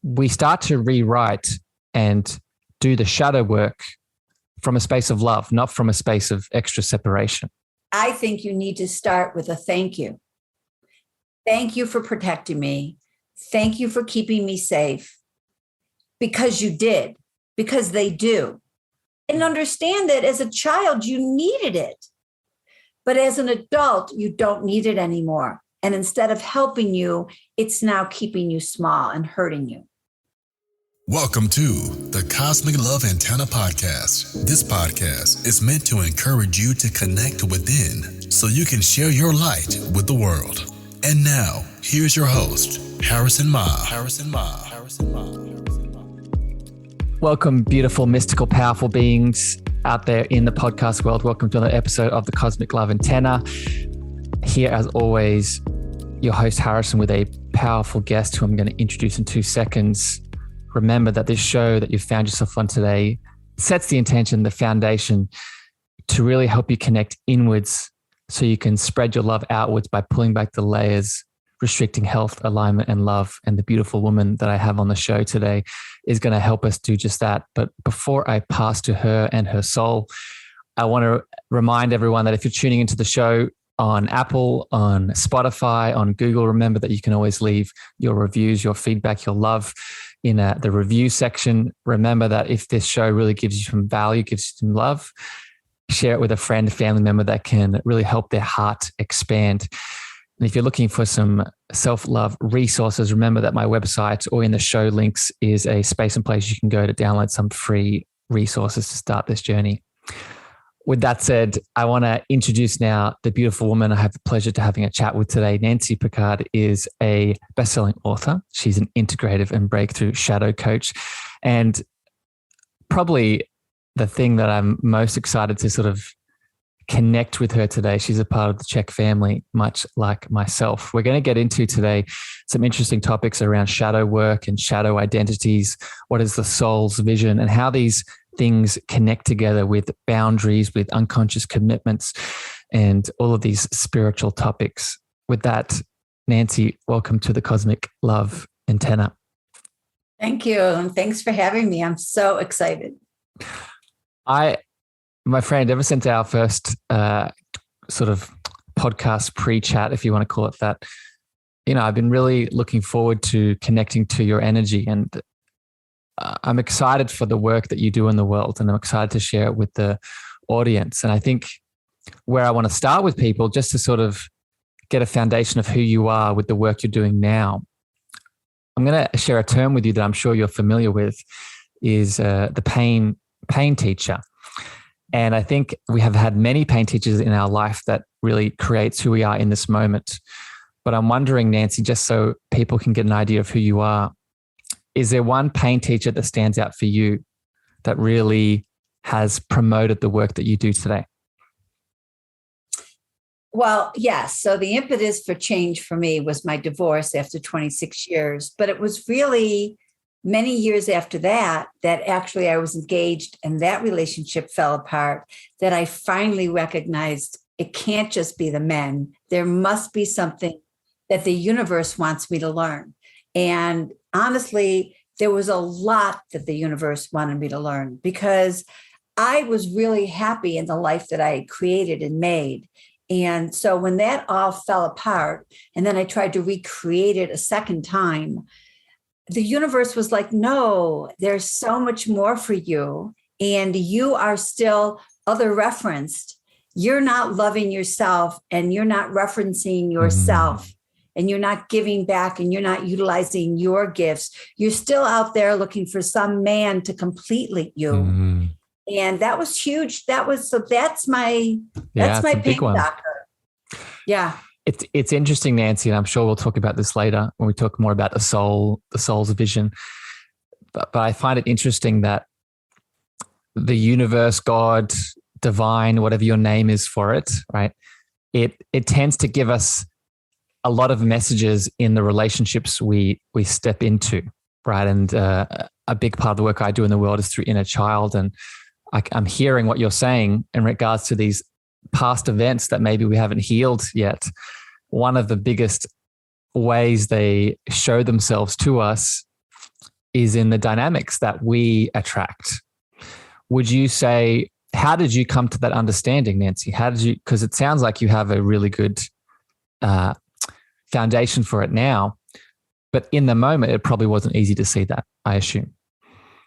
we start to rewrite and do the shadow work from a space of love, not from a space of extra separation. I think you need to start with a thank you. Thank you for protecting me. Thank you for keeping me safe. Because you did, because they do. And understand that as a child, you needed it. But as an adult, you don't need it anymore. And instead of helping you, it's now keeping you small and hurting you. Welcome to the Cosmic Love Antenna Podcast. This podcast is meant to encourage you to connect within so you can share your light with the world. And now, here's your host, Harrison Ma. Welcome, beautiful, mystical, powerful beings out there in the podcast world. Welcome to another episode of the Cosmic Love Antenna. Here, as always, your host, Harrison, with a powerful guest who I'm going to introduce in 2 seconds. Remember that this show that you've found yourself on today sets the intention, the foundation to really help you connect inwards so you can spread your love outwards by pulling back the layers, restricting health, alignment, and love. And the beautiful woman that I have on the show today is going to help us do just that. But before I pass to her and her soul, I want to remind everyone that if you're tuning into the show on Apple, on Spotify, on Google, remember that you can always leave your reviews, your feedback, your love in the review section. Remember that if this show really gives you some value, gives you some love, share it with a friend, family member that can really help their heart expand. And if you're looking for some self-love resources, remember that my website or in the show links is a space and place you can go to download some free resources to start this journey. With that said, I want to introduce now the beautiful woman I have the pleasure to having a chat with today. Nancy Pickard is a best-selling author. She's an integrative and breakthrough shadow coach. And probably the thing that I'm most excited to sort of connect with her today, she's a part of the Czech family, much like myself. We're going to get into today some interesting topics around shadow work and shadow identities. What is the soul's vision and how these things connect together with boundaries, with unconscious commitments, and all of these spiritual topics. With that, Nancy, welcome to the Cosmic Love Antenna. Thank you. And thanks for having me. I'm so excited. My friend, ever since our first sort of podcast pre-chat, if you want to call it that, I've been really looking forward to connecting to your energy, and I'm excited for the work that you do in the world, and I'm excited to share it with the audience. And I think where I want to start with people, just to sort of get a foundation of who you are with the work you're doing now, I'm going to share a term with you that I'm sure you're familiar with, is the pain teacher. And I think we have had many pain teachers in our life that really creates who we are in this moment. But I'm wondering, Nancy, just so people can get an idea of who you are, is there one pain teacher that stands out for you that really has promoted the work that you do today? Well, yes. So the impetus for change for me was my divorce after 26 years. But it was really many years after that actually I was engaged and that relationship fell apart, that I finally recognized it can't just be the men. There must be something that the universe wants me to learn. And honestly, there was a lot that the universe wanted me to learn, because I was really happy in the life that I had created and made. And so when that all fell apart, and then I tried to recreate it a second time, the universe was like, no, there's so much more for you. And you are still other referenced. You're not loving yourself, and you're not referencing yourself. And you're not giving back, and you're not utilizing your gifts. You're still out there looking for some man to complete you. Mm-hmm. And that was huge. That's my pain doctor. Yeah. It's interesting, Nancy, and I'm sure we'll talk about this later when we talk more about the soul's vision. But I find it interesting that the universe, God, divine, whatever your name is for it, right? It tends to give us a lot of messages in the relationships we step into, right? And a big part of the work I do in the world is through inner child. And I'm hearing what you're saying in regards to these past events that maybe we haven't healed yet. One of the biggest ways they show themselves to us is in the dynamics that we attract. Would you say, how did you come to that understanding, Nancy? How did you, because it sounds like you have a really good foundation for it now, but in the moment, it probably wasn't easy to see that, I assume.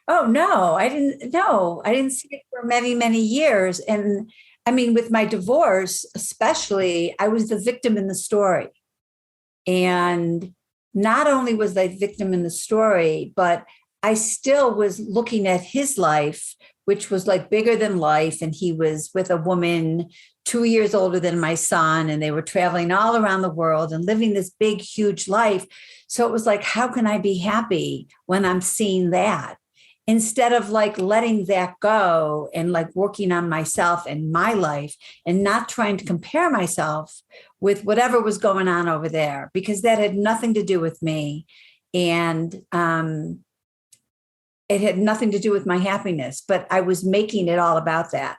Oh, no, I didn't. No, I didn't see it for many, many years. And I mean, with my divorce, especially, I was the victim in the story. And not only was I victim in the story, but I still was looking at his life, which was like bigger than life. And he was with a woman 2 years older than my son, and they were traveling all around the world and living this big, huge life. So it was like, how can I be happy when I'm seeing that? Instead of like letting that go and like working on myself and my life and not trying to compare myself with whatever was going on over there, because that had nothing to do with me. And it had nothing to do with my happiness, but I was making it all about that.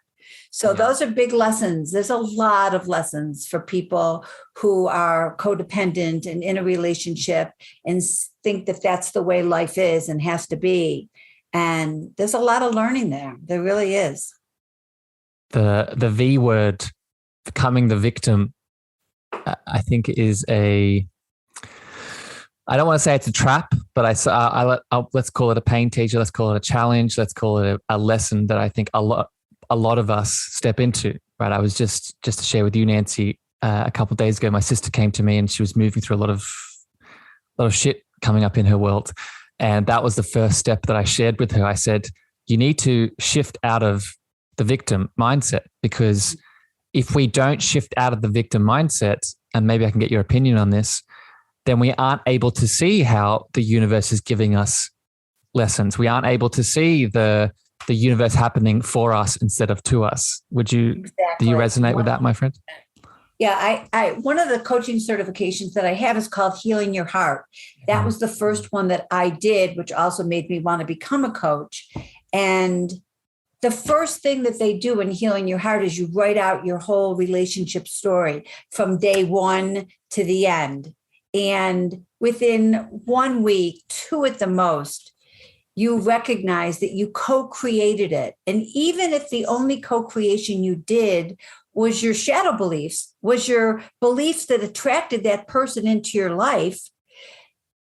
So those are big lessons. There's a lot of lessons for people who are codependent and in a relationship and think that that's the way life is and has to be. And there's a lot of learning there. There really is. The V word, becoming the victim, I think is I don't want to say it's a trap, but let's call it a pain teacher. Let's call it a challenge. Let's call it a lesson that I think a lot of us step into, right? I was just to share with you, Nancy, a couple of days ago, my sister came to me and she was moving through a lot of shit coming up in her world. And that was the first step that I shared with her. I said, you need to shift out of the victim mindset, because if we don't shift out of the victim mindset, and maybe I can get your opinion on this, then we aren't able to see how the universe is giving us lessons. We aren't able to see the universe happening for us instead of to us. Do you resonate with that, my friend? Yeah, I one of the coaching certifications that I have is called Healing Your Heart. That was the first one that I did, which also made me want to become a coach. And the first thing that they do in Healing Your Heart is you write out your whole relationship story from day one to the end. And within 1 week, 2 at the most, you recognize that you co-created it. And even if the only co-creation you did was your shadow beliefs, was your beliefs that attracted that person into your life,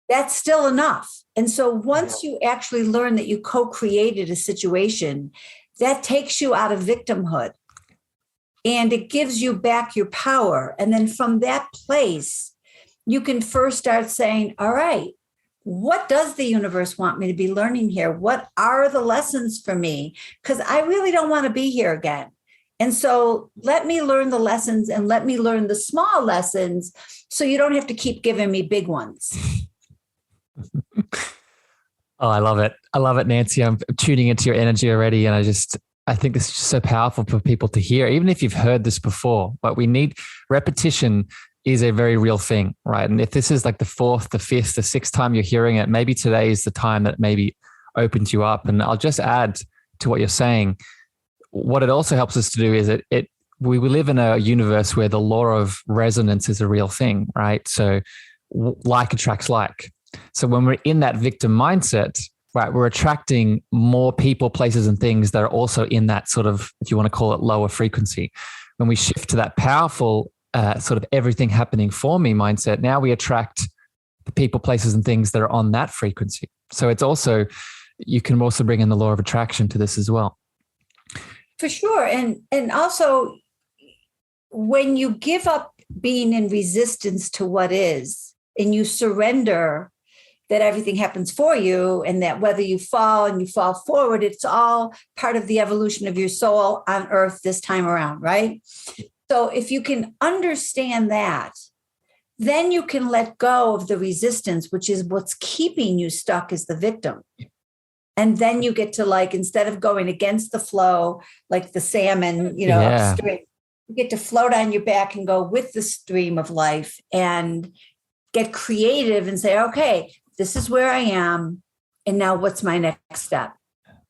that's still enough. And so once you actually learn that you co-created a situation, that takes you out of victimhood and it gives you back your power. And then from that place, you can first start saying, all right, what does the universe want me to be learning here? What are the lessons for me? Because I really don't want to be here again. And so let me learn the lessons and let me learn the small lessons so you don't have to keep giving me big ones. Oh, I love it. I love it, Nancy. I'm tuning into your energy already. And I think this is just so powerful for people to hear, even if you've heard this before. But we need repetition is a very real thing, right? And if this is like the 4th, the 5th, the 6th time you're hearing it, maybe today is the time that maybe opens you up. And I'll just add to what you're saying. What it also helps us to do is we live in a universe where the law of resonance is a real thing, right? So like attracts like. So when we're in that victim mindset, right, we're attracting more people, places, and things that are also in that sort of, if you want to call it, lower frequency. When we shift to that powerful sort of everything happening for me mindset, now we attract the people, places, and things that are on that frequency. So it's also, you can also bring in the law of attraction to this as well. For sure. And also, when you give up being in resistance to what is, and you surrender that everything happens for you, and that whether you fall and you fall forward, it's all part of the evolution of your soul on earth this time around, right? So if you can understand that, then you can let go of the resistance, which is what's keeping you stuck as the victim. And then you get to, like, instead of going against the flow, like the salmon, upstream, you get to float on your back and go with the stream of life and get creative and say, okay, this is where I am. And now what's my next step?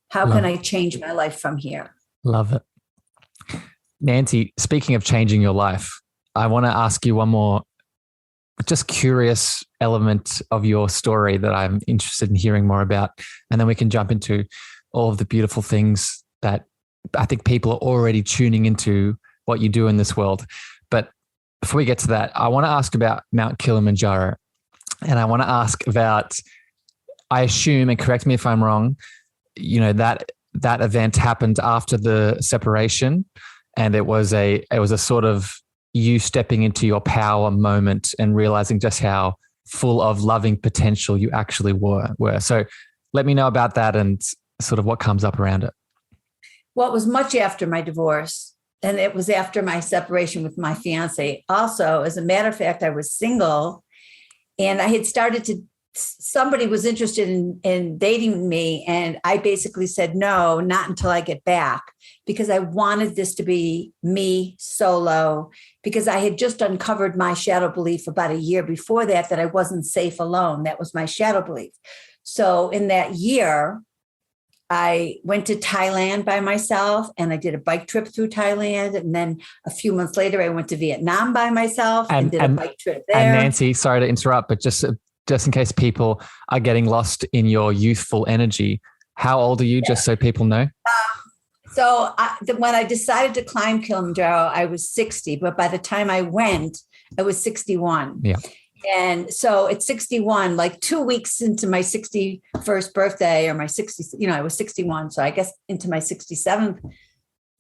How can I change my life from here? Love it. Nancy, speaking of changing your life, I want to ask you one more just curious element of your story that I'm interested in hearing more about. And then we can jump into all of the beautiful things that I think people are already tuning into what you do in this world. But before we get to that, I want to ask about Mount Kilimanjaro. And I want to ask about, I assume, and correct me if I'm wrong, that event happened after the separation, and it was a sort of you stepping into your power moment and realizing just how full of loving potential you actually were. So let me know about that and sort of what comes up around it. Well, it was much after my divorce, and it was after my separation with my fiance. Also, as a matter of fact, I was single, and I had somebody was interested in dating me. And I basically said, no, not until I get back, because I wanted this to be me solo, because I had just uncovered my shadow belief about a year before that I wasn't safe alone. That was my shadow belief. So in that year, I went to Thailand by myself, and I did a bike trip through Thailand. And then a few months later, I went to Vietnam by myself and did a bike trip there. And Nancy, sorry to interrupt, but just in case people are getting lost in your youthful energy, how old are you, just so people know? When I decided to climb Kilimanjaro, I was 60, but by the time I went, I was 61. Yeah. And so at 61, like 2 weeks into my 61st birthday, or my 60, I was 61. So I guess into my 67th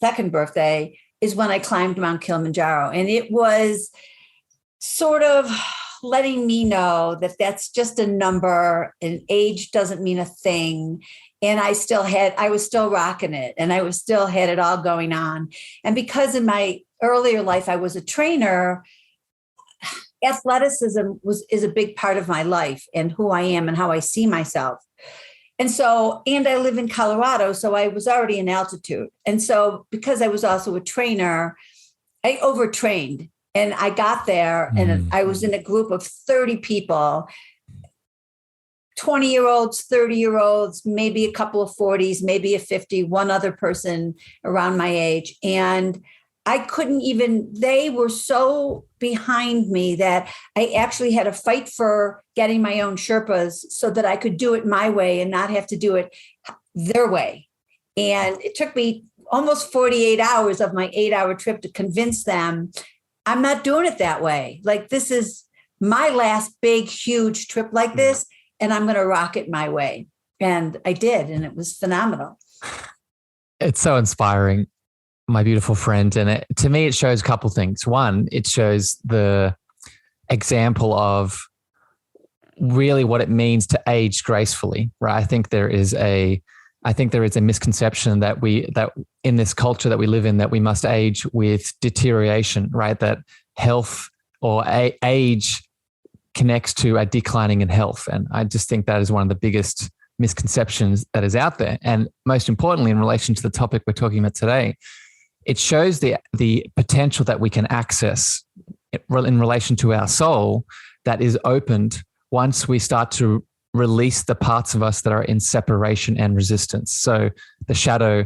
second birthday is when I climbed Mount Kilimanjaro. And it was sort of letting me know that that's just a number, and age doesn't mean a thing. And I was still rocking it, and I still had it all going on. And because in my earlier life, I was a trainer, athleticism is a big part of my life and who I am and how I see myself. And I live in Colorado, so I was already in altitude. And so because I was also a trainer, I overtrained, and I got there and I was in a group of 30 people, 20-year-olds, 30-year-olds, maybe a couple of 40s, maybe a 50, one other person around my age. And I couldn't even, they were so behind me that I actually had to fight for getting my own Sherpas so that I could do it my way and not have to do it their way. And it took me almost 48 hours of my 8-hour trip to convince them I'm not doing it that way. Like, this is my last big, huge trip like this, and I'm going to rock it my way. And I did, and it was phenomenal. It's so inspiring, my beautiful friend. And to me, it shows a couple things. One, it shows the example of really what it means to age gracefully, right? I think there is a misconception that in this culture that we live in, that we must age with deterioration, right? That health or age connects to a declining in health. And I just think that is one of the biggest misconceptions that is out there. And most importantly, in relation to the topic we're talking about today, it shows the potential that we can access in relation to our soul that is opened once we start to release the parts of us that are in separation and resistance. So the shadow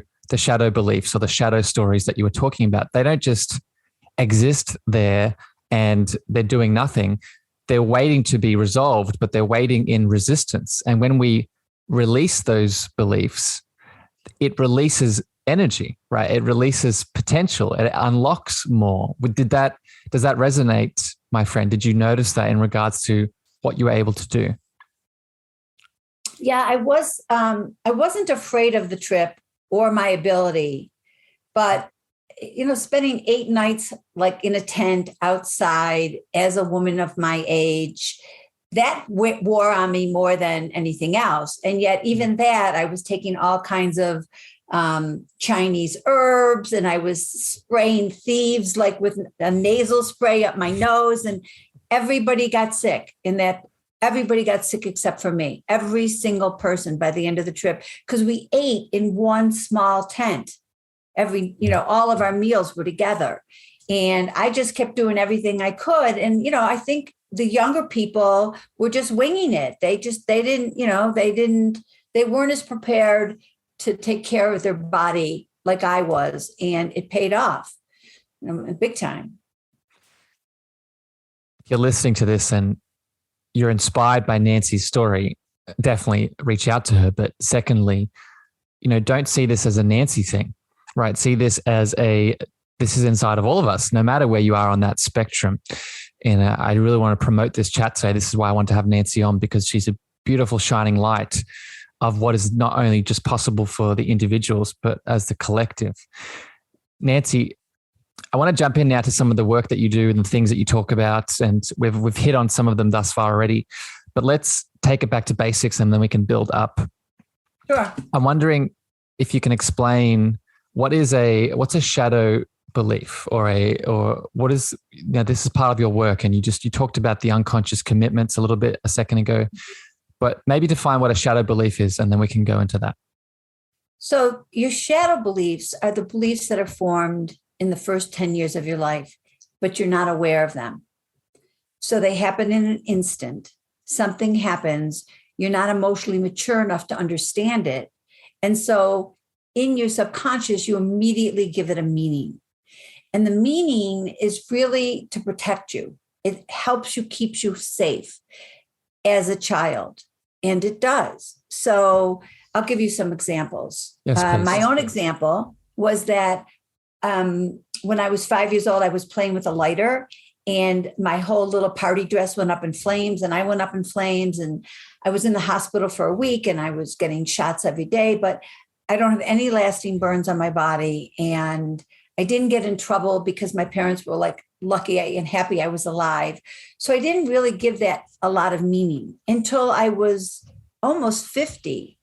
beliefs or the shadow stories that you were talking about, they don't just exist there and they're doing nothing. They're waiting to be resolved, but they're waiting in resistance. And when we release those beliefs, it releases energy, right? It releases potential. It unlocks more. Does that resonate, my friend? Did you notice that in regards to what you were able to do? Yeah, I wasn't afraid of the trip or my ability, but spending 8 nights like in a tent outside as a woman of my age, that wore on me more than anything else. And yet even that, I was taking all kinds of Chinese herbs, and I was spraying thieves like with a nasal spray up my nose, and everybody got sick Everybody got sick except for me. Every single person by the end of the trip, because we ate in one small tent. All of our meals were together. And I just kept doing everything I could. And, I think the younger people were just winging it. They weren't as prepared to take care of their body like I was. And it paid off, big time. if you're listening to this and you're inspired by Nancy's story, definitely reach out to her. But secondly, don't see this as a Nancy thing, right? See this as this is inside of all of us, no matter where you are on that spectrum. And I really want to promote this chat today. This is why I want to have Nancy on, because she's a beautiful shining light of what is not only just possible for the individuals, but as the collective. Nancy, I want to jump in now to some of the work that you do and the things that you talk about. And we've hit on some of them thus far already, but let's take it back to basics and then we can build up. Sure. I'm wondering if you can explain what's a shadow belief or what is, this is part of your work, and you talked about the unconscious commitments a little bit a second ago, but maybe define what a shadow belief is, and then we can go into that. So your shadow beliefs are the beliefs that are formed in the first 10 years of your life, but you're not aware of them. So they happen in an instant. Something happens. You're not emotionally mature enough to understand it. And so in your subconscious, you immediately give it a meaning. And the meaning is really to protect you. It helps you, keeps you safe as a child. And it does. So I'll give you some examples. Yes, my own example was that when I was 5 years old, I was playing with a lighter and my whole little party dress went up in flames and I went up in flames, and I was in the hospital for a week and I was getting shots every day, but I don't have any lasting burns on my body. And I didn't get in trouble because my parents were like lucky and happy I was alive. So I didn't really give that a lot of meaning until I was almost 50.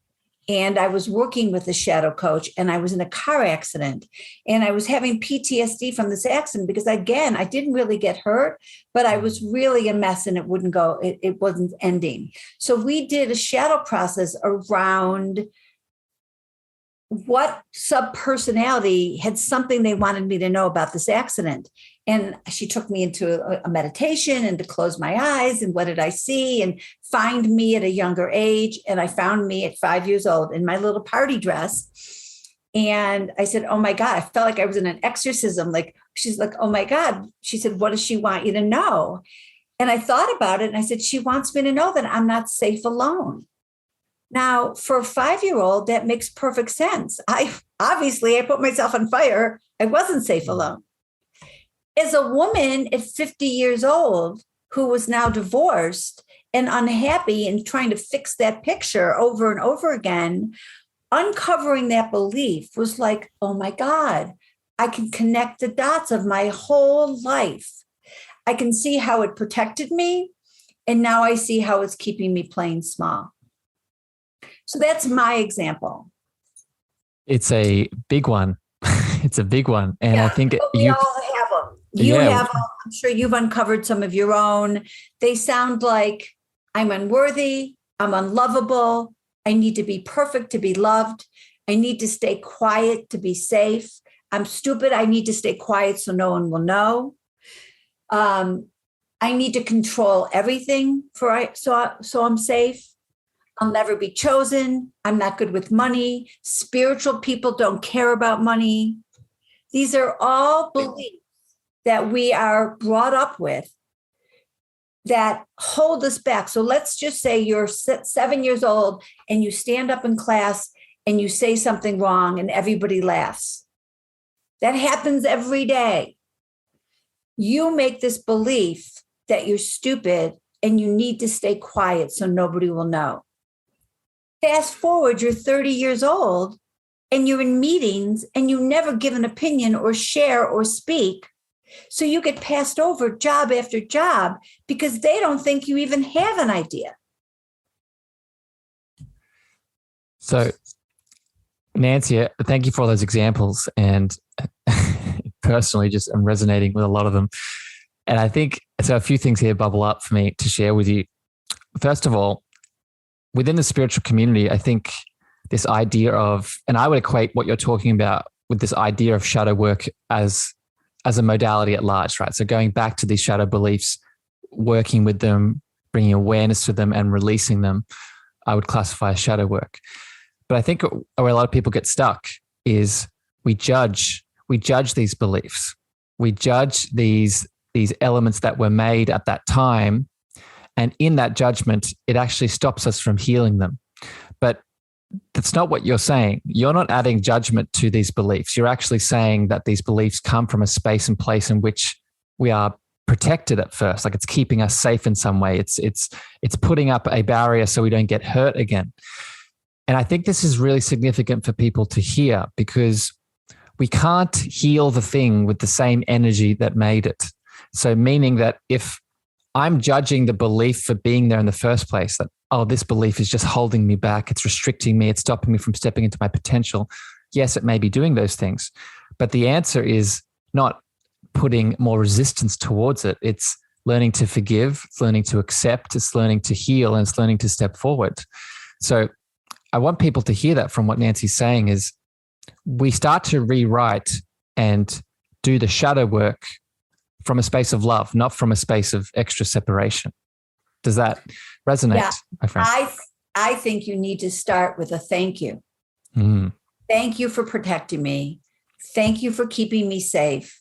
And I was working with a shadow coach and I was in a car accident and I was having PTSD from this accident because, again, I didn't really get hurt, but I was really a mess and it wasn't ending. So we did a shadow process around what subpersonality had something they wanted me to know about this accident. And she took me into a meditation and to close my eyes. And what did I see? And find me at a younger age. And I found me at 5 years old in my little party dress. And I said, oh my God, I felt like I was in an exorcism. Like, she's like, oh my God. She said, what does she want you to know? And I thought about it. And I said, she wants me to know that I'm not safe alone. Now, for a 5-year-old, that makes perfect sense. I put myself on fire. I wasn't safe alone. As a woman at 50 years old who was now divorced and unhappy and trying to fix that picture over and over again, uncovering that belief was like, oh my God, I can connect the dots of my whole life. I can see how it protected me. And now I see how it's keeping me playing small. So that's my example. It's a big one. It's a big one. And yeah, I think we all have them. You have them. I'm sure you've uncovered some of your own. They sound like I'm unworthy. I'm unlovable. I need to be perfect to be loved. I need to stay quiet to be safe. I'm stupid. I need to stay quiet so no one will know. I need to control everything so I'm safe. I'll never be chosen. I'm not good with money. Spiritual people don't care about money. These are all beliefs that we are brought up with that hold us back. So let's just say you're 7 years old and you stand up in class and you say something wrong and everybody laughs. That happens every day. You make this belief that you're stupid and you need to stay quiet so nobody will know. Fast forward, you're 30 years old and you're in meetings and you never give an opinion or share or speak. So you get passed over job after job because they don't think you even have an idea. So, Nancy, thank you for all those examples. And personally, I'm resonating with a lot of them. And I think, so a few things here bubble up for me to share with you. First of all, within the spiritual community, I think this idea of, and I would equate what you're talking about with this idea of shadow work as a modality at large, right? So going back to these shadow beliefs, working with them, bringing awareness to them and releasing them, I would classify as shadow work. But I think where a lot of people get stuck is we judge these beliefs. We judge these these elements that were made at that time. And in that judgment, it actually stops us from healing them. But that's not what you're saying. You're not adding judgment to these beliefs. You're actually saying that these beliefs come from a space and place in which we are protected at first, like it's keeping us safe in some way. It's putting up a barrier so we don't get hurt again. And I think this is really significant for people to hear, because we can't heal the thing with the same energy that made it. So meaning that if I'm judging the belief for being there in the first place, that, oh, this belief is just holding me back, it's restricting me, it's stopping me from stepping into my potential. Yes, it may be doing those things, but the answer is not putting more resistance towards it. It's learning to forgive, it's learning to accept, it's learning to heal, and it's learning to step forward. So I want people to hear that from what Nancy's saying is we start to rewrite and do the shadow work from a space of love, not from a space of extra separation. Does that resonate, my friend? I think you need to start with a thank you. Mm. Thank you for protecting me. Thank you for keeping me safe.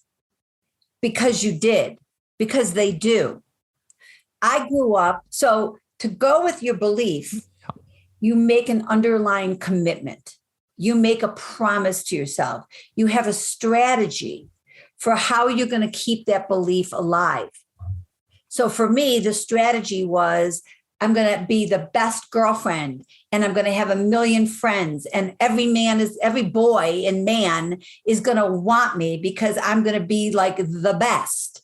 Because you did, because they do. I grew up, so to go with your belief, you make an underlying commitment. You make a promise to yourself. You have a strategy for how you're going to keep that belief alive. So for me, the strategy was, I'm going to be the best girlfriend, and I'm going to have a million friends, and every boy and man is going to want me because I'm going to be like the best.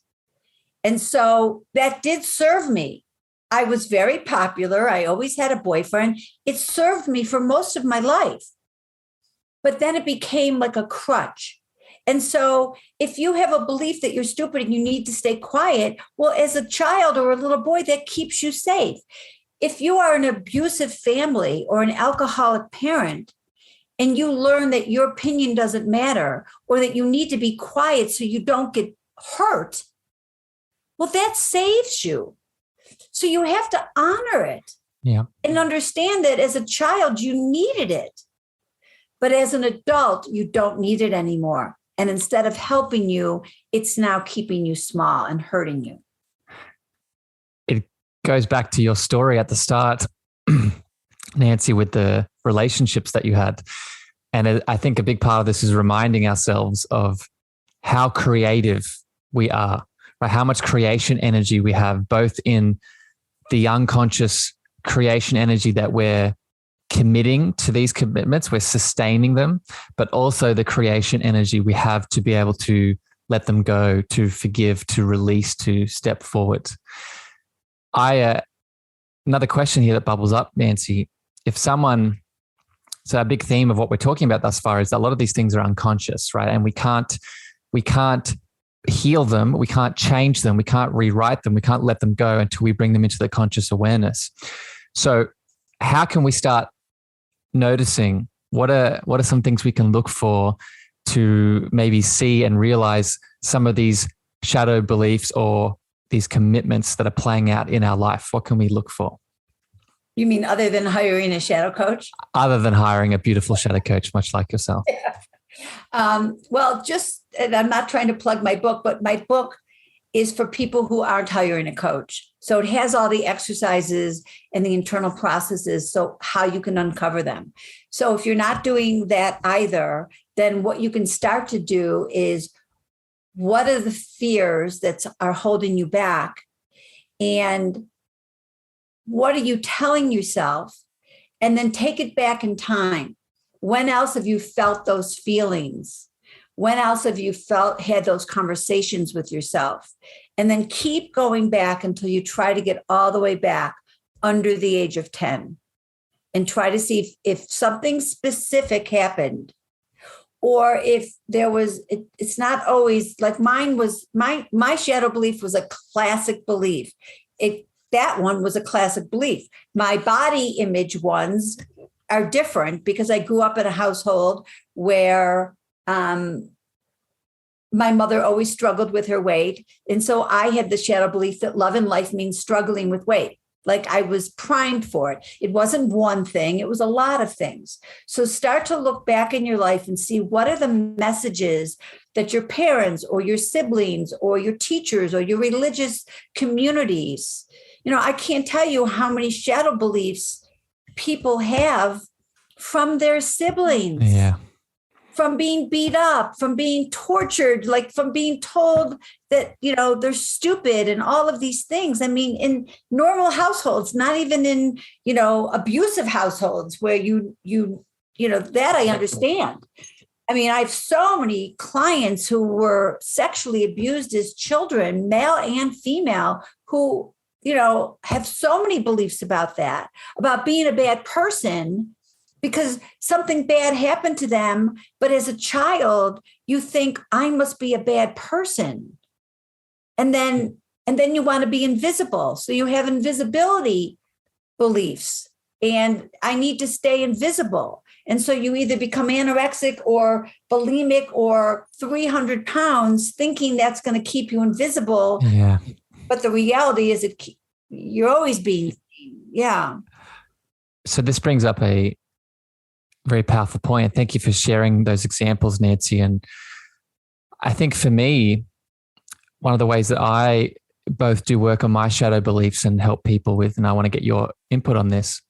And so that did serve me. I was very popular. I always had a boyfriend. It served me for most of my life. But then it became like a crutch. And so if you have a belief that you're stupid and you need to stay quiet, well, as a child or a little boy, that keeps you safe. If you are an abusive family or an alcoholic parent, and you learn that your opinion doesn't matter, or that you need to be quiet so you don't get hurt, well, that saves you. So you have to honor it. Yeah. And understand that as a child, you needed it. But as an adult, you don't need it anymore. And instead of helping you, it's now keeping you small and hurting you. It goes back to your story at the start, Nancy, with the relationships that you had. And I think a big part of this is reminding ourselves of how creative we are, right? How much creation energy we have, both in the unconscious creation energy that we're committing to these commitments, we're sustaining them, but also the creation energy we have to be able to let them go, to forgive, to release, to step forward. Another question here that bubbles up, Nancy, so a big theme of what we're talking about thus far is that a lot of these things are unconscious, right? And we can't heal them, we can't change them, we can't rewrite them, we can't let them go until we bring them into the conscious awareness. So how can we start noticing what are some things we can look for to maybe see and realize some of these shadow beliefs or these commitments that are playing out in our life? What can we look for? You mean other than hiring a shadow coach? Other than hiring a beautiful shadow coach, much like yourself. Yeah. Well, and I'm not trying to plug my book, but my book is for people who aren't hiring a coach. So it has all the exercises and the internal processes, so how you can uncover them. So if you're not doing that either, then what you can start to do is, what are the fears that are holding you back? And what are you telling yourself? And then take it back in time. When else have you felt those feelings? When else have you had those conversations with yourself? And then keep going back until you try to get all the way back under the age of 10 and try to see if something specific happened, or if there was, it's not always like mine was, my shadow belief was a classic belief. That one was a classic belief. My body image ones are different because I grew up in a household where my mother always struggled with her weight. And so I had the shadow belief that love and life means struggling with weight. Like I was primed for it. It wasn't one thing, it was a lot of things. So start to look back in your life and see what are the messages that your parents or your siblings or your teachers or your religious communities, I can't tell you how many shadow beliefs people have from their siblings. Yeah. From being beat up, from being tortured, like from being told that, they're stupid and all of these things. I mean, in normal households, not even in, abusive households where that I understand. I mean, I have so many clients who were sexually abused as children, male and female, who, have so many beliefs about that, about being a bad person, because something bad happened to them. But as a child, you think I must be a bad person. And then you want to be invisible. So you have invisibility beliefs and I need to stay invisible. And so you either become anorexic or bulimic or 300 pounds thinking that's going to keep you invisible. Yeah. But the reality is you're always being seen. Yeah. So this brings up a very powerful point. Thank you for sharing those examples, Nancy. And I think for me, one of the ways that I both do work on my shadow beliefs and help people with, and I want to get your input on this,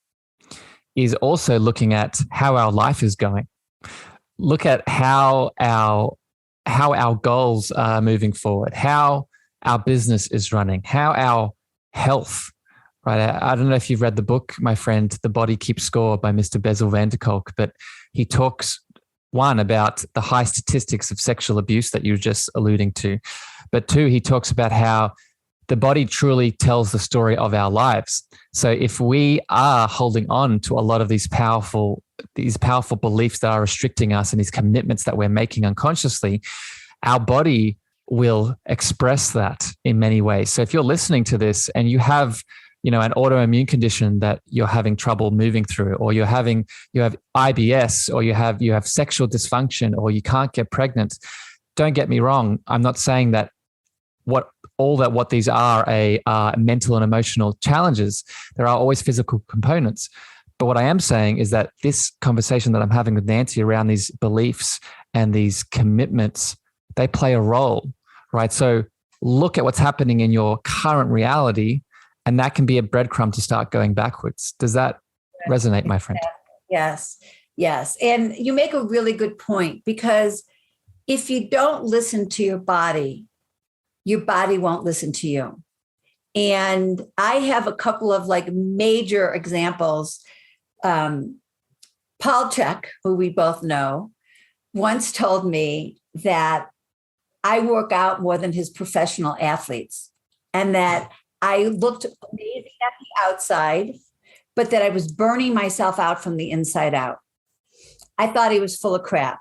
is also looking at how our life is going. Look at how our goals are moving forward, how our business is running, how our health. Right. I don't know if you've read the book, my friend, The Body Keeps Score by Mr. Bessel van der Kolk, but he talks, one, about the high statistics of sexual abuse that you're just alluding to. But two, he talks about how the body truly tells the story of our lives. So if we are holding on to a lot of these powerful beliefs that are restricting us and these commitments that we're making unconsciously, our body will express that in many ways. So if you're listening to this and you have an autoimmune condition that you're having trouble moving through, or you have IBS, or you have sexual dysfunction, or you can't get pregnant. Don't get me wrong. I'm not saying that what these are mental and emotional challenges. There are always physical components. But what I am saying is that this conversation that I'm having with Nancy around these beliefs and these commitments, they play a role, right? So look at what's happening in your current reality, and that can be a breadcrumb to start going backwards. Does that resonate, my friend? Yes. And you make a really good point, because if you don't listen to your body won't listen to you. And I have a couple of major examples. Paul Chek, who we both know, once told me that I work out more than his professional athletes, and that I looked amazing at the outside, but that I was burning myself out from the inside out. I thought he was full of crap.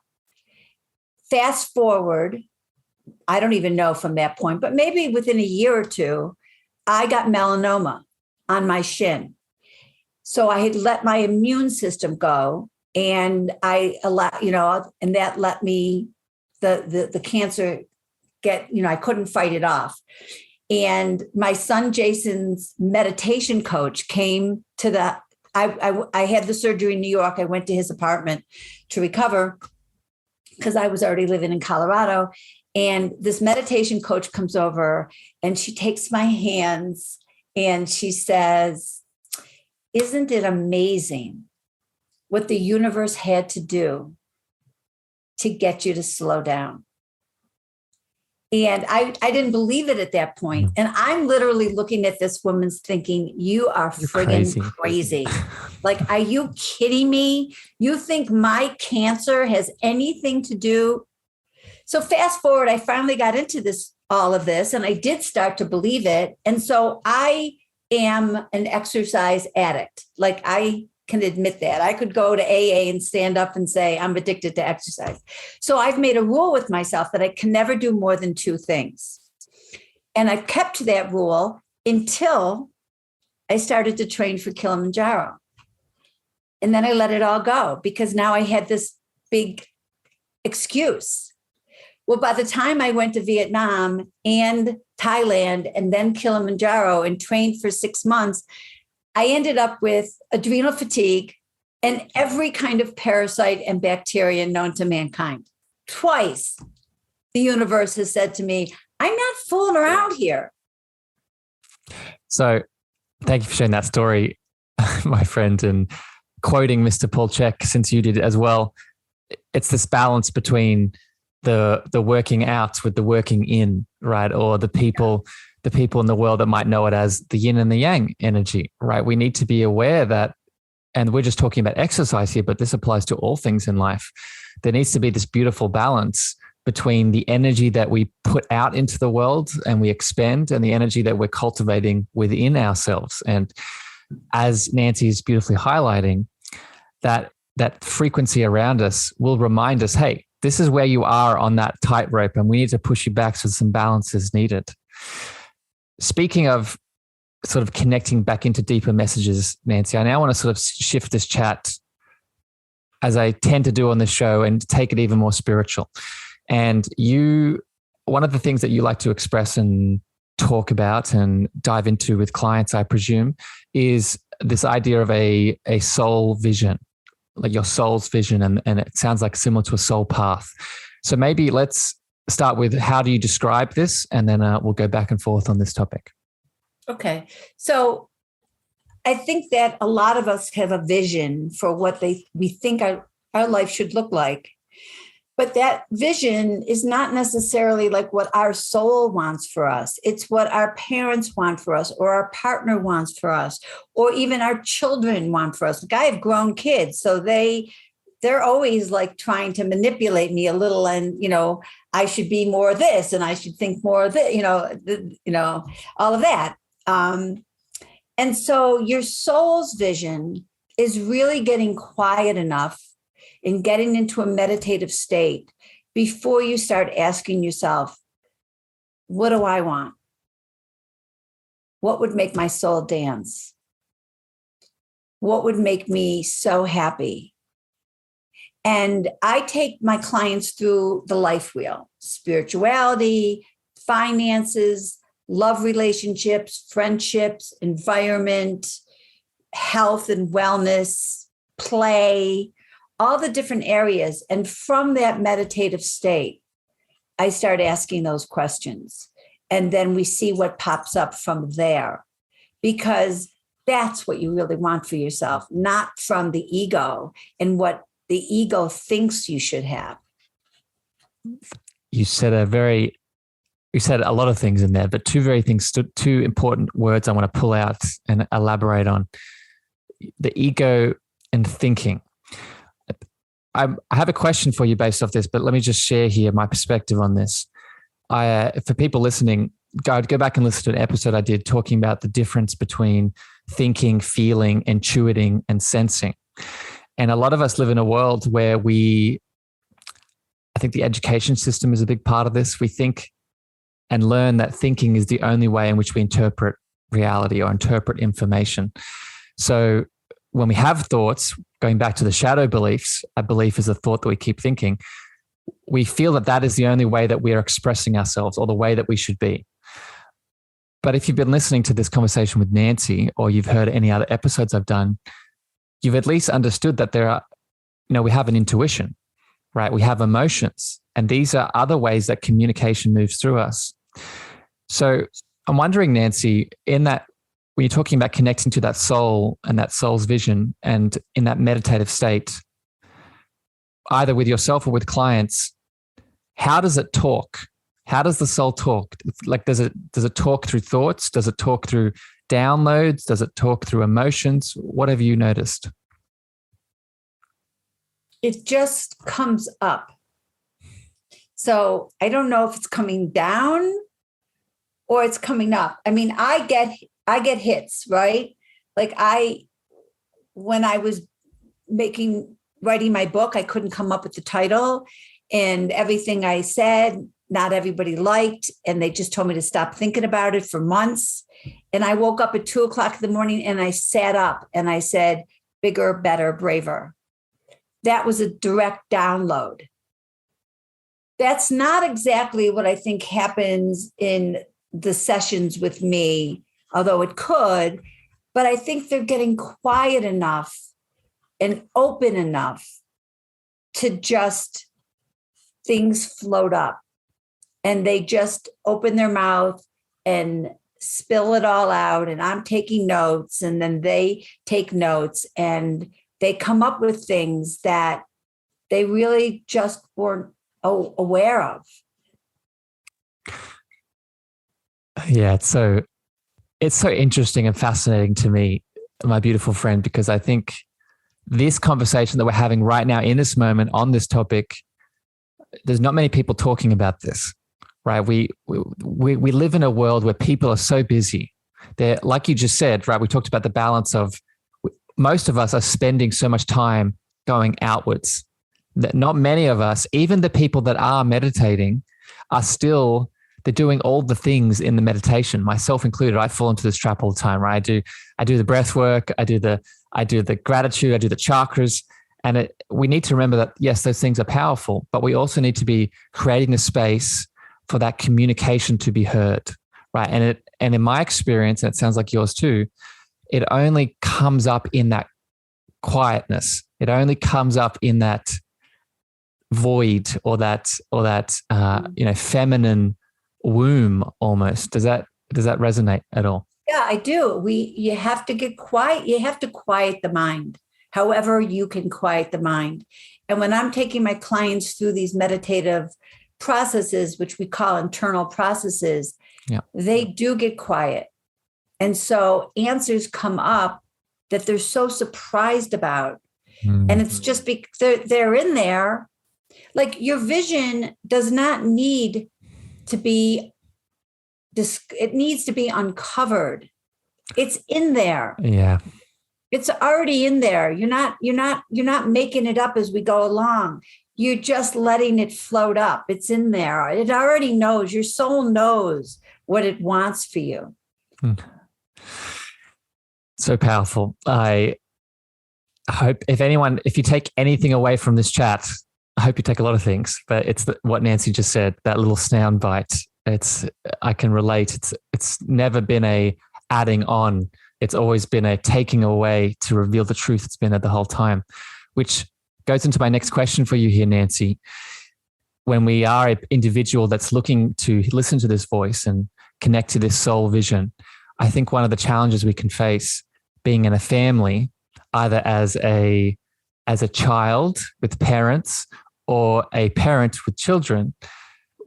Fast forward, I don't even know from that point, but maybe within a year or two, I got melanoma on my shin. So I had let my immune system go, and and that let me, the cancer get, I couldn't fight it off. And my son Jason's meditation coach came to I had the surgery in New York. I went to his apartment to recover because I was already living in Colorado. And this meditation coach comes over and she takes my hands and she says, "Isn't it amazing what the universe had to do to get you to slow down?" And I didn't believe it at that point. And I'm literally looking at this woman thinking, you're friggin' crazy. Like, are you kidding me? You think my cancer has anything to do? So fast forward, I finally got into all of this, and I did start to believe it. And so I am an exercise addict. Like, I can admit that. I could go to AA and stand up and say, I'm addicted to exercise. So I've made a rule with myself that I can never do more than 2 things. And I've kept to that rule until I started to train for Kilimanjaro. And then I let it all go because now I had this big excuse. Well, by the time I went to Vietnam and Thailand and then Kilimanjaro and trained for 6 months, I ended up with adrenal fatigue and every kind of parasite and bacteria known to mankind. Twice, the universe has said to me, I'm not fooling around here. So thank you for sharing that story, my friend, and quoting Mr. Paul Chek, since you did it as well. It's this balance between the working out with the working in, right? Or the people in the world that might know it as the yin and the yang energy, right? We need to be aware that, and we're just talking about exercise here, but this applies to all things in life. There needs to be this beautiful balance between the energy that we put out into the world and we expend, and the energy that we're cultivating within ourselves. And as Nancy is beautifully highlighting, that frequency around us will remind us, hey, this is where you are on that tightrope, and we need to push you back so some balance is needed. Speaking of sort of connecting back into deeper messages, Nancy, I now want to sort of shift this chat, as I tend to do on this show, and take it even more spiritual. And one of the things that you like to express and talk about and dive into with clients, I presume, is this idea of a soul vision, like your soul's vision. And it sounds like similar to a soul path. So maybe let's start with, how do you describe this? And then we'll go back and forth on this topic. Okay. So I think that a lot of us have a vision for what we think our life should look like. But that vision is not necessarily like what our soul wants for us. It's what our parents want for us, or our partner wants for us, or even our children want for us. Like, I have grown kids, so they're always like trying to manipulate me a little, and I should be more of this, and I should think more of this, all of that. And so your soul's vision is really getting quiet enough and getting into a meditative state before you start asking yourself, what do I want? What would make my soul dance? What would make me so happy? And I take my clients through the life wheel: spirituality, finances, love relationships, friendships, environment, health and wellness, play, all the different areas. And from that meditative state, I start asking those questions. And then we see what pops up from there, because that's what you really want for yourself, not from the ego and what the ego thinks you should have. You said a lot of things in there, but two important words I want to pull out and elaborate on: the ego and thinking. I have a question for you based off this, but let me just share here my perspective on this. For people listening, go back and listen to an episode I did talking about the difference between thinking, feeling, intuiting, and sensing. And a lot of us live in a world where I think the education system is a big part of this. We think and learn that thinking is the only way in which we interpret reality or interpret information. So when we have thoughts, going back to the shadow beliefs, a belief is a thought that we keep thinking, we feel that is the only way that we are expressing ourselves, or the way that we should be. But if you've been listening to this conversation with Nancy, or you've heard any other episodes I've done, you've at least understood that we have an intuition, right? We have emotions, and these are other ways that communication moves through us. So I'm wondering, Nancy, in that, when you're talking about connecting to that soul and that soul's vision, and in that meditative state, either with yourself or with clients, how does it talk? How does the soul talk? Like, does it talk through thoughts? Does it talk through downloads? Does it talk through emotions? What have you noticed? It just comes up. So I don't know if it's coming down or it's coming up. I mean, I get hits, right? Like when I was writing my book, I couldn't come up with the title, and everything I said, not everybody liked. And they just told me to stop thinking about it for months. And I woke up at 2:00 in the morning and I sat up and I said, bigger, better, braver. That was a direct download. That's not exactly what I think happens in the sessions with me, although it could. but I think they're getting quiet enough and open enough to just things float up, and they just open their mouth and spill it all out. And I'm taking notes, and then they take notes, and they come up with things that they really just weren't aware of. Yeah, it's so interesting and fascinating to me, my beautiful friend, because I think this conversation that we're having right now in this moment on this topic, there's not many people talking about this, right? We live in a world where people are so busy. They're, like you just said, right? We talked about the balance of most of us are spending so much time going outwards that not many of us, even the people that are meditating, are still, they're doing all the things in the meditation, myself included. I fall into this trap all the time, right? I do the breath work, I do the gratitude, I do the chakras. And we need to remember that, yes, those things are powerful, but we also need to be creating a space for that communication to be heard, right? And in my experience, and it sounds like yours too, it only comes up in that quietness. It only comes up in that void or that feminine womb almost. Does that resonate at all? Yeah, I do. You have to get quiet. You have to quiet the mind, however you can quiet the mind. And when I'm taking my clients through these meditative processes, which we call internal processes, they do get quiet. And so answers come up that they're so surprised about. Mm. And it's just because they're in there. Like, your vision does not need to be, it needs to be uncovered. It's in there. Yeah. It's already in there. You're not making it up as we go along. You're just letting it float up. It's in there. It already knows. Your soul knows what it wants for you. So powerful. I hope if you take anything away from this chat, I hope you take a lot of things, but it's what Nancy just said, that little sound bite. I can relate. It's never been a adding on. It's always been a taking away to reveal the truth that's been there the whole time, which goes into my next question for you here, Nancy. When we are an individual that's looking to listen to this voice and connect to this soul vision, I think one of the challenges we can face being in a family, either as a child with parents or a parent with children,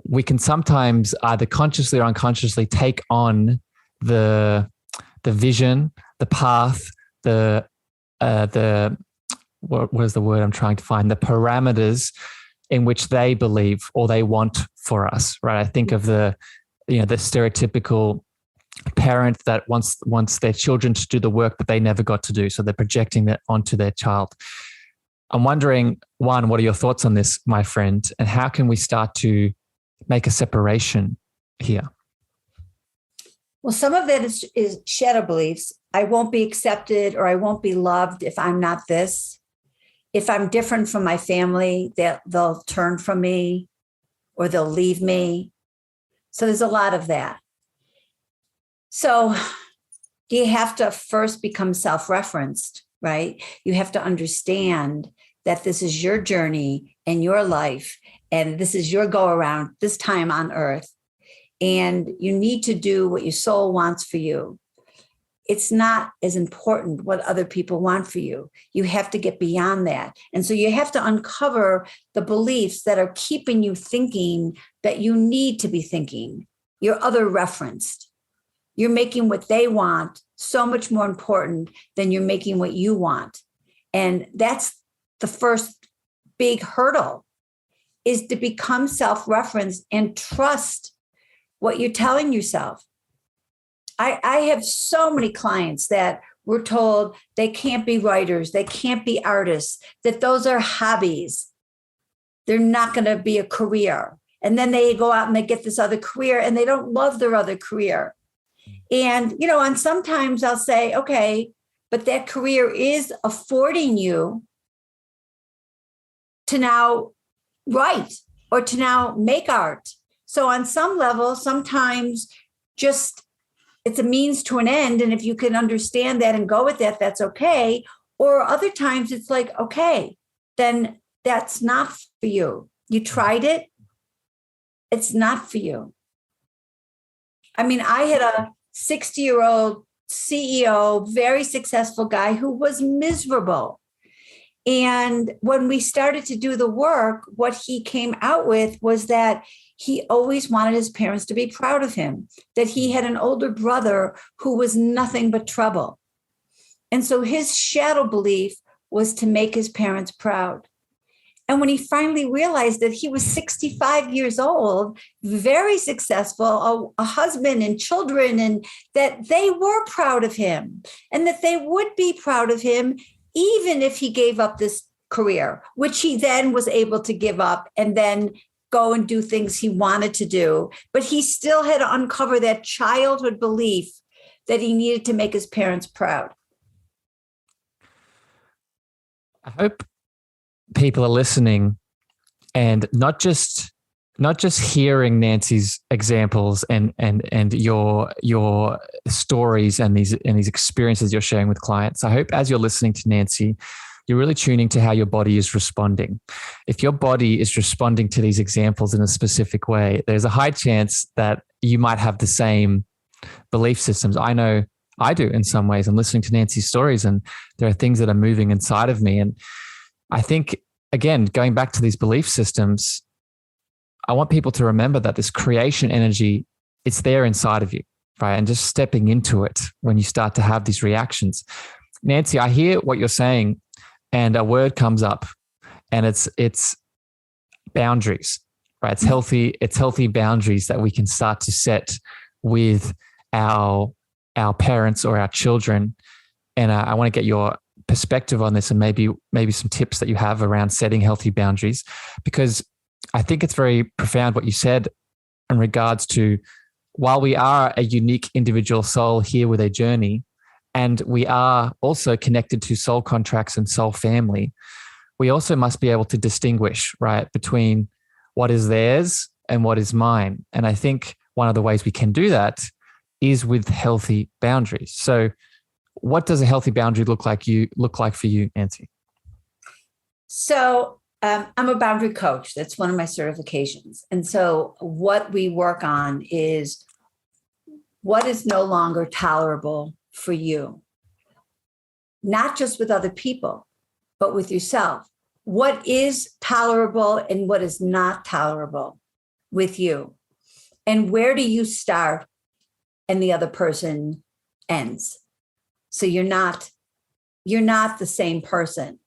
we can sometimes either consciously or unconsciously take on the vision, the path, what is the word I'm trying to find? The parameters in which they believe or they want for us, right? I think of the stereotypical parent that wants their children to do the work that they never got to do. So they're projecting that onto their child. I'm wondering, one, what are your thoughts on this, my friend? And how can we start to make a separation here? Well, some of it is shadow beliefs. I won't be accepted or I won't be loved if I'm not this. If I'm different from my family, they'll turn from me or they'll leave me. So there's a lot of that. So you have to first become self-referenced, right? You have to understand that this is your journey and your life, and this is your go around this time on earth. And you need to do what your soul wants for you. It's not as important what other people want for you. You have to get beyond that. And so you have to uncover the beliefs that are keeping you thinking that you need to be thinking. You're other referenced. You're making what they want so much more important than you're making what you want. And that's the first big hurdle, is to become self-referenced and trust what you're telling yourself. I have so many clients that were told they can't be writers, they can't be artists, that those are hobbies. They're not going to be a career. And then they go out and they get this other career and they don't love their other career. And, and sometimes I'll say, okay, but that career is affording you to now write or to now make art. So on some level, sometimes just it's a means to an end. And if you can understand that and go with that, that's okay. Or other times it's like, okay, then that's not for you. You tried it. It's not for you. I mean, I had a 60-year-old CEO, very successful guy who was miserable. And when we started to do the work, what he came out with was that he always wanted his parents to be proud of him, that he had an older brother who was nothing but trouble. And so his shadow belief was to make his parents proud. And when he finally realized that he was 65 years old, very successful, a husband and children, and that they were proud of him and that they would be proud of him, even if he gave up this career, which he then was able to give up and then go and do things he wanted to do. But he still had to uncover that childhood belief that he needed to make his parents proud. I hope people are listening and not just hearing Nancy's examples and your stories and these experiences you're sharing with clients. I hope as you're listening to Nancy, you're really tuning to how your body is responding. If your body is responding to these examples in a specific way, there's a high chance that you might have the same belief systems. I know I do in some ways. I'm listening to Nancy's stories and there are things that are moving inside of me. And I think, again, going back to these belief systems, I want people to remember that this creation energy, it's there inside of you, right? And just stepping into it when you start to have these reactions. Nancy, I hear what you're saying and a word comes up and it's boundaries, right? It's healthy boundaries that we can start to set with our parents or our children. And I want to get your perspective on this and maybe some tips that you have around setting healthy boundaries, because I think it's very profound what you said in regards to, while we are a unique individual soul here with a journey, and we are also connected to soul contracts and soul family, we also must be able to distinguish, right, between what is theirs and what is mine. And I think one of the ways we can do that is with healthy boundaries. So what does a healthy boundary look like for you, Nancy? So I'm a boundary coach. That's one of my certifications. And so what we work on is what is no longer tolerable for you, not just with other people, but with yourself. What is tolerable and what is not tolerable with you? And where do you start and the other person ends? So you're not the same person.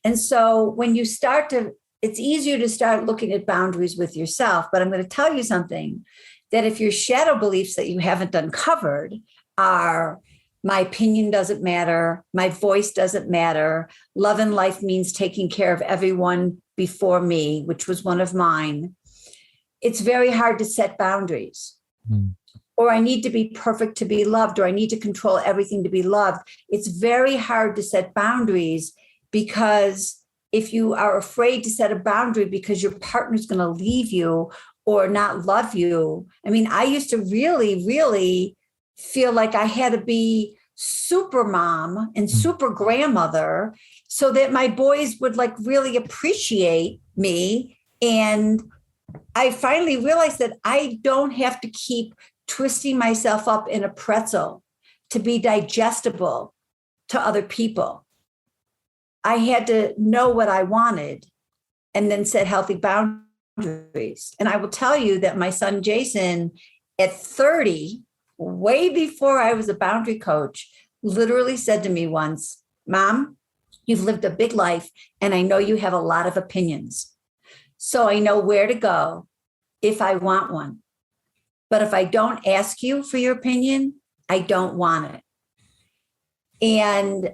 And so when you start to, it's easier to start looking at boundaries with yourself. But I'm going to tell you something, that if your shadow beliefs that you haven't uncovered are, my opinion doesn't matter, my voice doesn't matter, love and life means taking care of everyone before me, which was one of mine, it's very hard to set boundaries. Or I need to be perfect to be loved, or I need to control everything to be loved. It's very hard to set boundaries, because if you are afraid to set a boundary because your partner's going to leave you or not love you. I mean, I used to really, really feel like I had to be super mom and super grandmother so that my boys would like really appreciate me. And I finally realized that I don't have to keep twisting myself up in a pretzel to be digestible to other people. I had to know what I wanted and then set healthy boundaries. And I will tell you that my son, Jason, at 30, way before I was a boundary coach, literally said to me once, "Mom, you've lived a big life and I know you have a lot of opinions. So I know where to go if I want one. But if I don't ask you for your opinion, I don't want it." And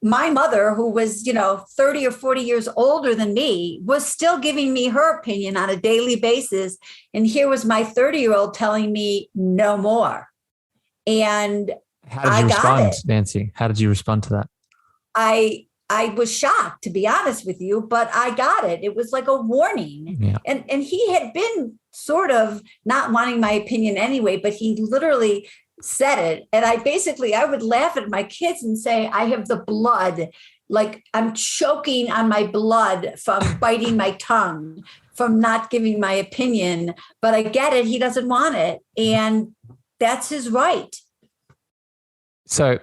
my mother, who was, 30 or 40 years older than me, was still giving me her opinion on a daily basis. And here was my 30-year-old telling me no more. And how did you respond, Nancy? How did you respond to that? I was shocked, to be honest with you, but I got it. It was like a warning. Yeah. And he had been sort of not wanting my opinion anyway, but he literally said it. And I would laugh at my kids and say, I have the blood, like I'm choking on my blood from biting my tongue, from not giving my opinion, but I get it. He doesn't want it. And that's his right. So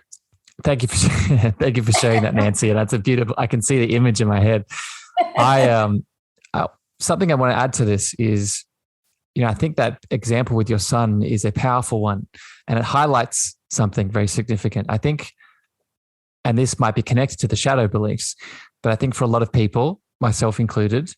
thank you for sharing that, Nancy. And that's a beautiful, I can see the image in my head. Something I want to add to this is, I think that example with your son is a powerful one, and it highlights something very significant. I think, and this might be connected to the shadow beliefs, but I think for a lot of people, myself included,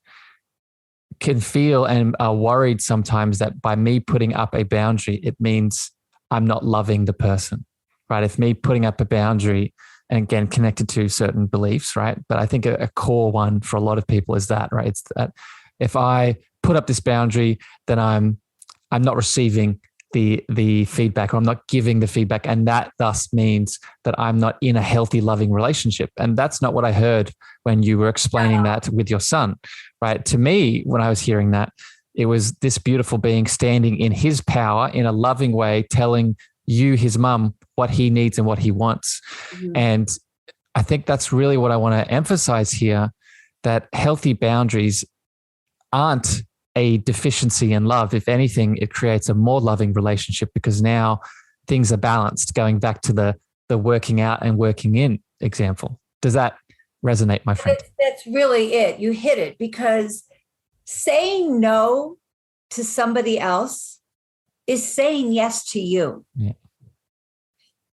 can feel and are worried sometimes that by me putting up a boundary, it means I'm not loving the person, right? If me putting up a boundary, and again, connected to certain beliefs, right? But I think a core one for a lot of people is that, right? It's that if I put up this boundary, then I'm not receiving the feedback, or I'm not giving the feedback. And that thus means that I'm not in a healthy, loving relationship. And that's not what I heard when you were explaining that with your son, right? To me, when I was hearing that, it was this beautiful being standing in his power in a loving way, telling you, his mum, what he needs and what he wants. Mm-hmm. And I think that's really what I want to emphasize here, that healthy boundaries aren't a deficiency in love. If anything, it creates a more loving relationship, because now things are balanced, going back to the working out and working in example. Does that resonate, my friend? That's really it. You hit it, because saying no to somebody else is saying yes to you. Yeah.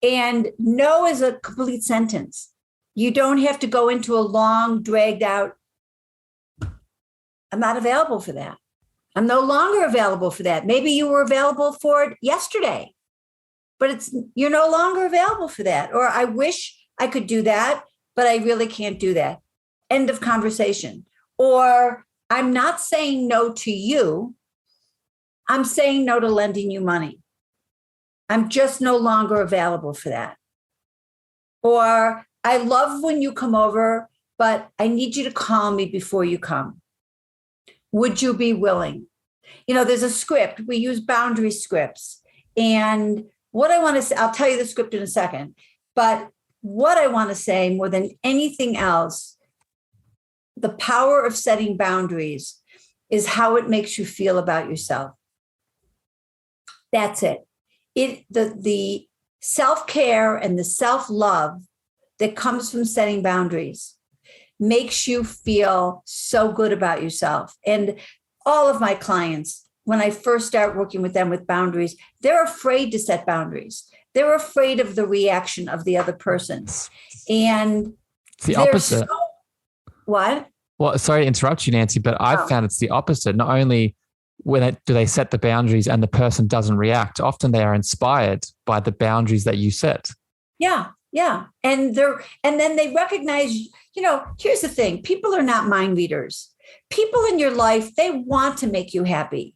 And no is a complete sentence. You don't have to go into a long, dragged out, I'm not available for that. I'm no longer available for that. Maybe you were available for it yesterday, but you're no longer available for that. Or I wish I could do that, but I really can't do that. End of conversation. Or I'm not saying no to you. I'm saying no to lending you money. I'm just no longer available for that. Or I love when you come over, but I need you to call me before you come. Would you be willing? There's a script. We use boundary scripts. And what I want to say, I'll tell you the script in a second, but what I want to say more than anything else, the power of setting boundaries is how it makes you feel about yourself. That's it. The self-care and the self-love that comes from setting boundaries makes you feel so good about yourself. And all of my clients, when I first start working with them with boundaries, they're afraid to set boundaries. They're afraid of the reaction of the other person. And it's the opposite. What? Well, sorry to interrupt you, Nancy, but I've found it's the opposite. Not only do they set the boundaries and the person doesn't react, often they are inspired by the boundaries that you set. Yeah. Yeah. And then they recognize, here's the thing. People are not mind readers. People in your life, they want to make you happy.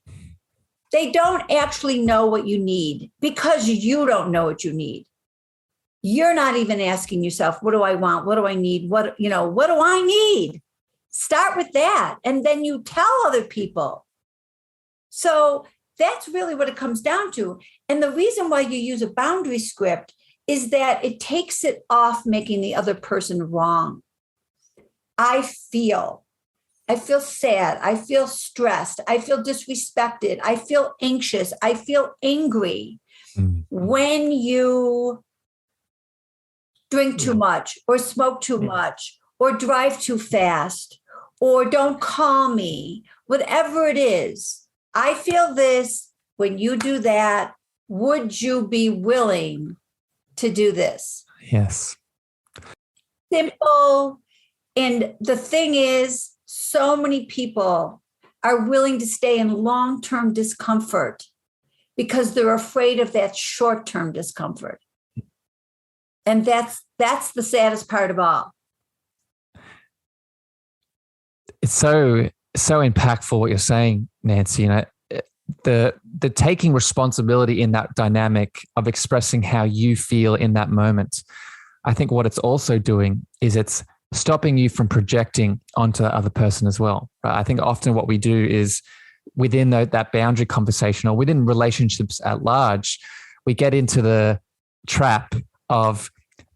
They don't actually know what you need, because you don't know what you need. You're not even asking yourself, what do I want? What do I need? What do I need? Start with that. And then you tell other people. So that's really what it comes down to. And the reason why you use a boundary script is that it takes it off making the other person wrong. I feel sad. I feel stressed. I feel disrespected. I feel anxious. I feel angry when you drink too much, or smoke too much, or drive too fast, or don't call me, whatever it is. I feel this when you do that. Would you be willing to do this? Yes. Simple. And the thing is, so many people are willing to stay in long-term discomfort because they're afraid of that short-term discomfort. And that's the saddest part of all. It's so impactful what you're saying, Nancy. The taking responsibility in that dynamic of expressing how you feel in that moment. I think what it's also doing is it's stopping you from projecting onto the other person as well. Right? I think often what we do is within that boundary conversation, or within relationships at large, we get into the trap of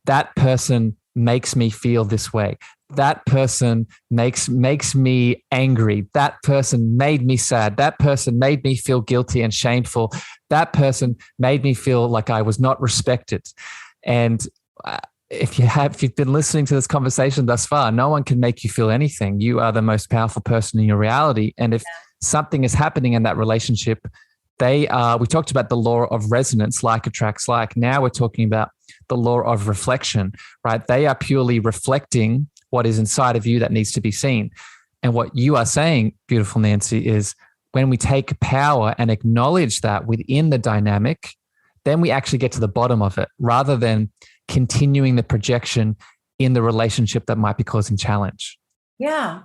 that person makes me feel this way. That person makes me angry. That person made me sad. That person made me feel guilty and shameful. That person made me feel like I was not respected. And if you've been listening to this conversation thus far, no one can make you feel anything. You are the most powerful person in your reality. And if something is happening in that relationship, we talked about the law of resonance, like attracts like. Now we're talking about the law of reflection, right? They are purely reflecting what is inside of you that needs to be seen. And what you are saying, beautiful Nancy, is when we take power and acknowledge that within the dynamic, then we actually get to the bottom of it, rather than continuing the projection in the relationship that might be causing challenge. Yeah,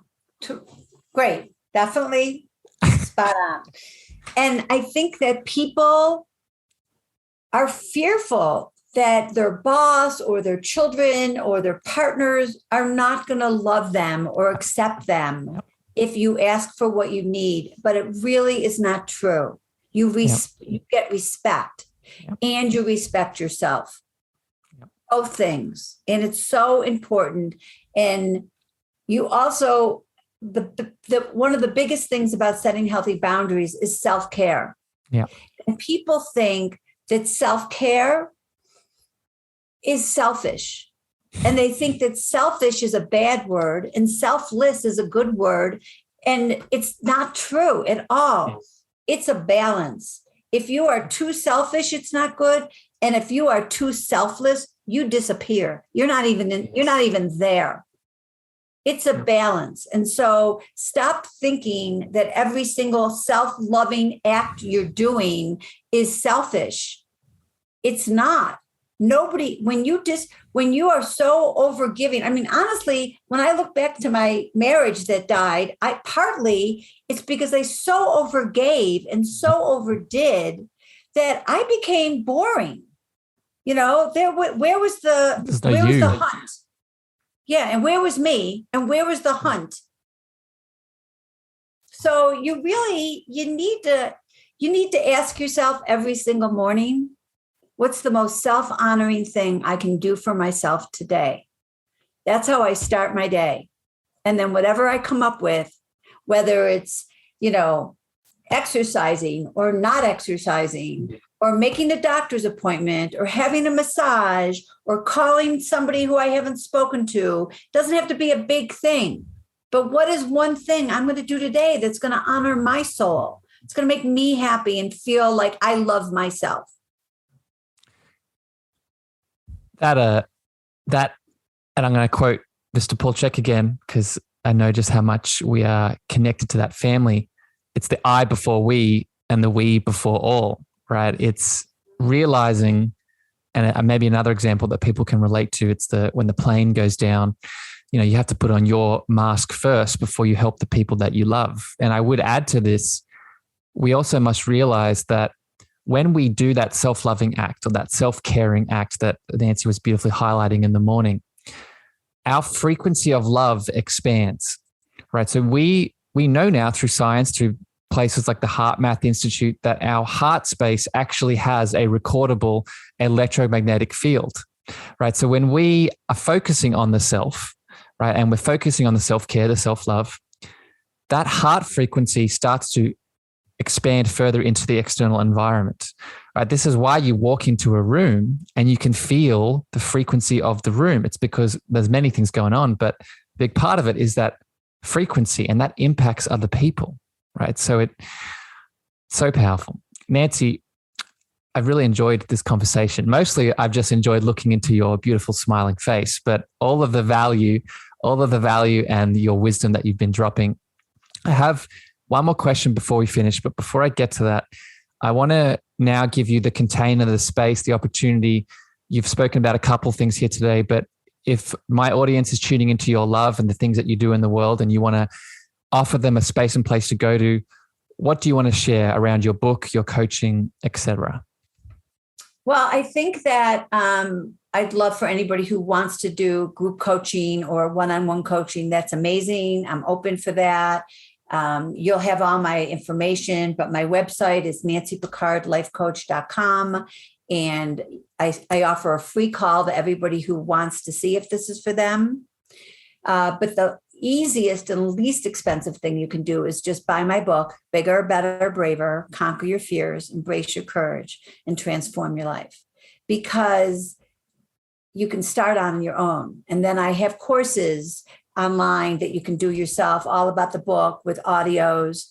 great. Definitely spot on. And I think that people are fearful that their boss or their children or their partners are not going to love them or accept them if you ask for what you need. But it really is not true. You get respect and you respect yourself. Both things. And it's so important. And you also, the one of the biggest things about setting healthy boundaries is self-care. Yeah. And people think that self-care is selfish. And they think that selfish is a bad word and selfless is a good word. And it's not true at all. It's a balance. If you are too selfish, it's not good. And if you are too selfless, you disappear. You're not even there. It's a balance. And so stop thinking that every single self-loving act you're doing is selfish. It's not. Nobody, when you are so overgiving, I mean, honestly, when I look back to my marriage that died, partly it's because I so overgave and so overdid that I became boring. You know, where was the hunt? Yeah, and where was me? And where was the hunt? So you need to ask yourself every single morning, what's the most self-honoring thing I can do for myself today? That's how I start my day. And then whatever I come up with, whether it's, exercising or not exercising, or making a doctor's appointment, or having a massage, or calling somebody who I haven't spoken to, doesn't have to be a big thing. But what is one thing I'm going to do today that's going to honor my soul? It's going to make me happy and feel like I love myself. And I'm going to quote Mr. Paul Chek again, because I know just how much we are connected to that family. It's the I before we and the we before all, right? It's realizing, and maybe another example that people can relate to, it's when the plane goes down, you have to put on your mask first before you help the people that you love. And I would add to this, we also must realize that when we do that self-loving act or that self-caring act that Nancy was beautifully highlighting in the morning, our frequency of love expands, right? So we know now through science, through places like the Heart Math Institute, that our heart space actually has a recordable electromagnetic field, right? So when we are focusing on the self, right, and we're focusing on the self-care, the self-love, that heart frequency starts to expand further into the external environment, right? This is why you walk into a room and you can feel the frequency of the room. It's because there's many things going on, but a big part of it is that frequency, and that impacts other people, right? So it's so powerful. Nancy, I've really enjoyed this conversation. Mostly I've just enjoyed looking into your beautiful smiling face, but all of the value and your wisdom that you've been dropping. I have one more question before we finish, but before I get to that, I want to now give you the container, the space, the opportunity. You've spoken about a couple of things here today, but if my audience is tuning into your love and the things that you do in the world and you want to offer them a space and place to go to, what do you want to share around your book, your coaching, etc.? Well, I think that I'd love for anybody who wants to do group coaching or one-on-one coaching. That's amazing. I'm open for that. You'll have all my information, but my website is nancypickardlifecoach.com. And I offer a free call to everybody who wants to see if this is for them. But the easiest and least expensive thing you can do is just buy my book, Bigger, Better, Braver, Conquer Your Fears, Embrace Your Courage, and Transform Your Life. Because you can start on your own. And then I have courses online that you can do yourself, all about the book with audios.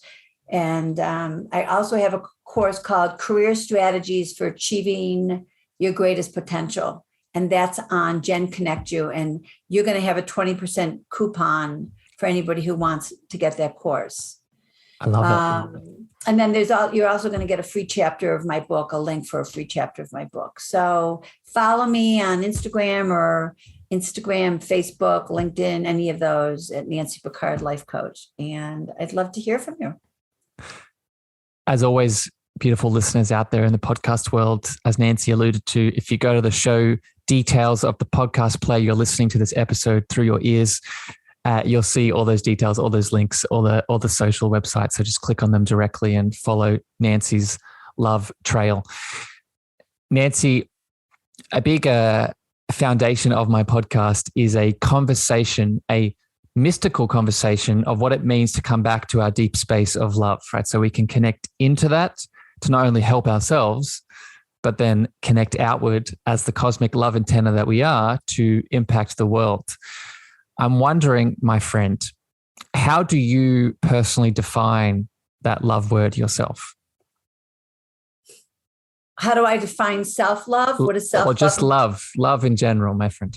And I also have a course called Career Strategies for Achieving Your Greatest Potential. And that's on Gen Connect You. And you're going to have a 20% coupon for anybody who wants to get that course. I love it. And then you're also going to get a free chapter of my book, a link for a free chapter of my book. So follow me on Instagram, Facebook, LinkedIn, any of those at Nancy Pickard Life Coach. And I'd love to hear from you. As always, beautiful listeners out there in the podcast world, as Nancy alluded to, if you go to the show details of the podcast player you're listening to this episode through your ears, you'll see all those details, all those links, all the social websites. So just click on them directly and follow Nancy's love trail. Nancy, a big foundation of my podcast is a conversation, a mystical conversation of what it means to come back to our deep space of love, right? So we can connect into that to not only help ourselves, but then connect outward as the cosmic love antenna that we are to impact the world. I'm wondering, my friend, how do you personally define that love word yourself? How do I define self-love? What is self-love? Or just love in general, my friend.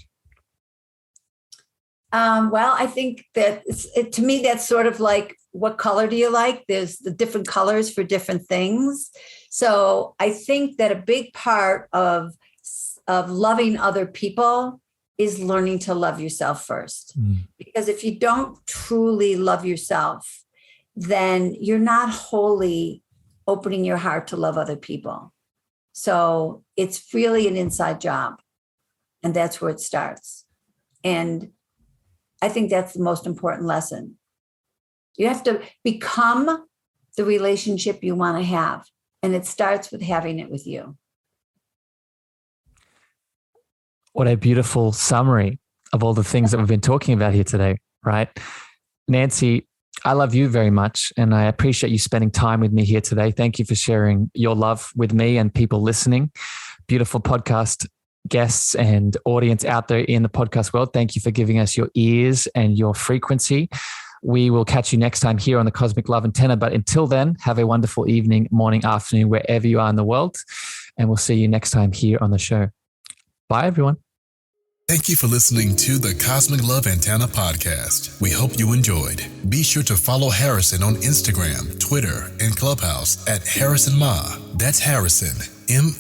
Well, I think that to me, that's sort of like, what color do you like? There's the different colors for different things. So I think that a big part of loving other people is learning to love yourself first. Because if you don't truly love yourself, then you're not wholly opening your heart to love other people. So it's really an inside job. And that's where it starts. And I think that's the most important lesson. You have to become the relationship you want to have. And it starts with having it with you. What a beautiful summary of all the things that we've been talking about here today, right? Nancy, I love you very much, and I appreciate you spending time with me here today. Thank you for sharing your love with me and people listening. Beautiful podcast guests and audience out there in the podcast world. Thank you for giving us your ears and your frequency. We will catch you next time here on the Cosmic Love Antenna. But until then, have a wonderful evening, morning, afternoon, wherever you are in the world. And we'll see you next time here on the show. Bye, everyone. Thank you for listening to the Cosmic Love Antenna podcast. We hope you enjoyed. Be sure to follow Harrison on Instagram, Twitter, and Clubhouse at Harrison Ma. That's Harrison, Meagher.